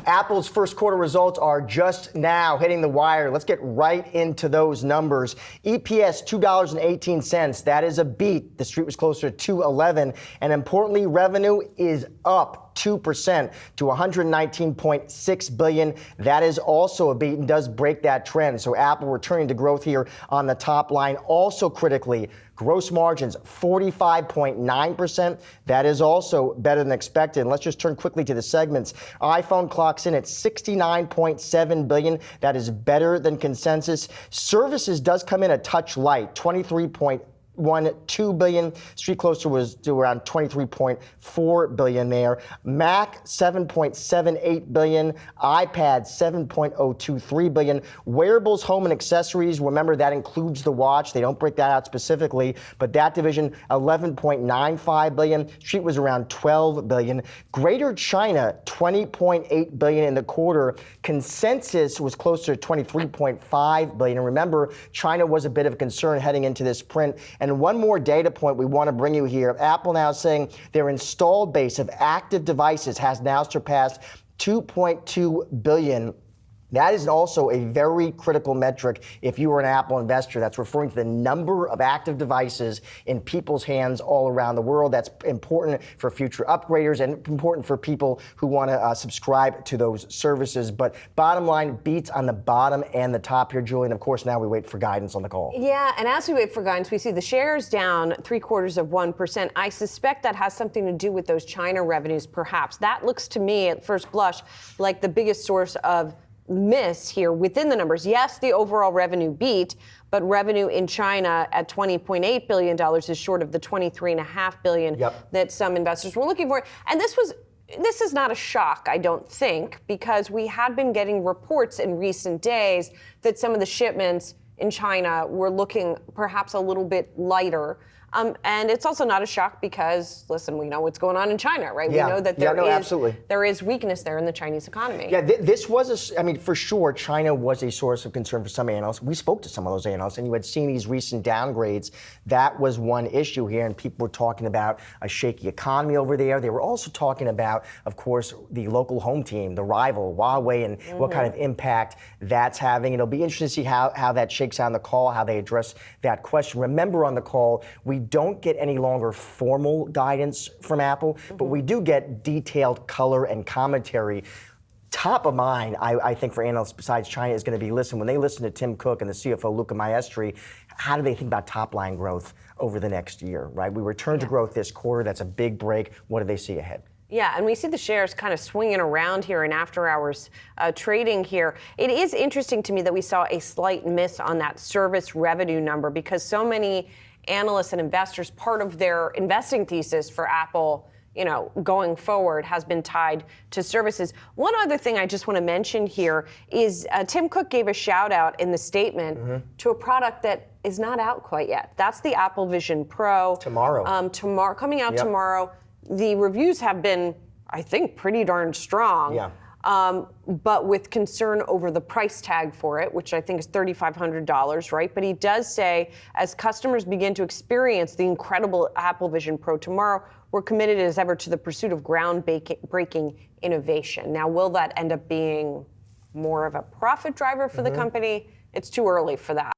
Apple's first quarter results are just now hitting the wire. Let's get right into those numbers. EPS $2.18. That is a beat. The street was closer to $2.11. And importantly, revenue is up 2% to $119.6 billion. That is also a beat and does break that trend. So Apple returning to growth here on the top line. Also critically, gross margins 45.9%. That is also better than expected. And let's just turn quickly to the segments. iPhone clocks in at $69.7 billion. That is better than consensus. Services does come in a touch light, $23.12 billion. Street closer was to around $23.4 billion there. Mac, $7.78 billion. iPad, $7.023 billion. Wearables, home, and accessories, remember that includes the watch. They don't break that out specifically, but that division, $11.95 billion. Street was around $12 billion. Greater China, $20.8 billion in the quarter. Consensus was closer to $23.5 billion. And remember, China was a bit of a concern heading into this print. And one more data point we want to bring you here. Apple now saying their installed base of active devices has now surpassed 2.2 billion. That is also a very critical metric if you were an Apple investor. That's referring to the number of active devices in people's hands all around the world. That's important for future upgraders and important for people who want to subscribe to those services. But bottom line, beats on the bottom and the top here, Julian. Of course, now we wait for guidance on the call. Yeah, and as we wait for guidance, we see the shares down 0.75%. I suspect that has something to do with those China revenues, perhaps. That looks to me at first blush like the biggest source of miss here within the numbers. Yes, the overall revenue beat, but revenue in China at $20.8 billion is short of the $23.5 billion that some investors were looking for. And this is not a shock, I don't think, because we had been getting reports in recent days that some of the shipments in China were looking perhaps a little bit lighter. And it's also not a shock because, listen, we know what's going on in China, right? Yeah. We know that there is weakness there in the Chinese economy. Yeah, this was, for sure, China was a source of concern for some analysts. We spoke to some of those analysts, and you had seen these recent downgrades. That was one issue here, and people were talking about a shaky economy over there. They were also talking about, of course, the local home team, the rival, Huawei, and what kind of impact that's having. It'll be interesting to see how that shakes out on the call, how they address that question. Remember on the call, we don't get any longer formal guidance from Apple, but we do get detailed color and commentary. Top of mind, I think, for analysts besides China is going to be, listen, when they listen to Tim Cook and the CFO, Luca Maestri, how do they think about top-line growth over the next year, right? We return to growth this quarter. That's a big break. What do they see ahead? Yeah, and we see the shares kind of swinging around here in after-hours trading here. It is interesting to me that we saw a slight miss on that service revenue number because so many analysts and investors, part of their investing thesis for Apple, going forward has been tied to services. One other thing I just want to mention here is Tim Cook gave a shout out in the statement to a product that is not out quite yet. That's the Apple Vision Pro. Tomorrow. Coming out tomorrow. The reviews have been, I think, pretty darn strong. Yeah. But with concern over the price tag for it, which I think is $3,500, right? But he does say, as customers begin to experience the incredible Apple Vision Pro tomorrow, we're committed as ever to the pursuit of groundbreaking innovation. Now, will that end up being more of a profit driver for the company? It's too early for that.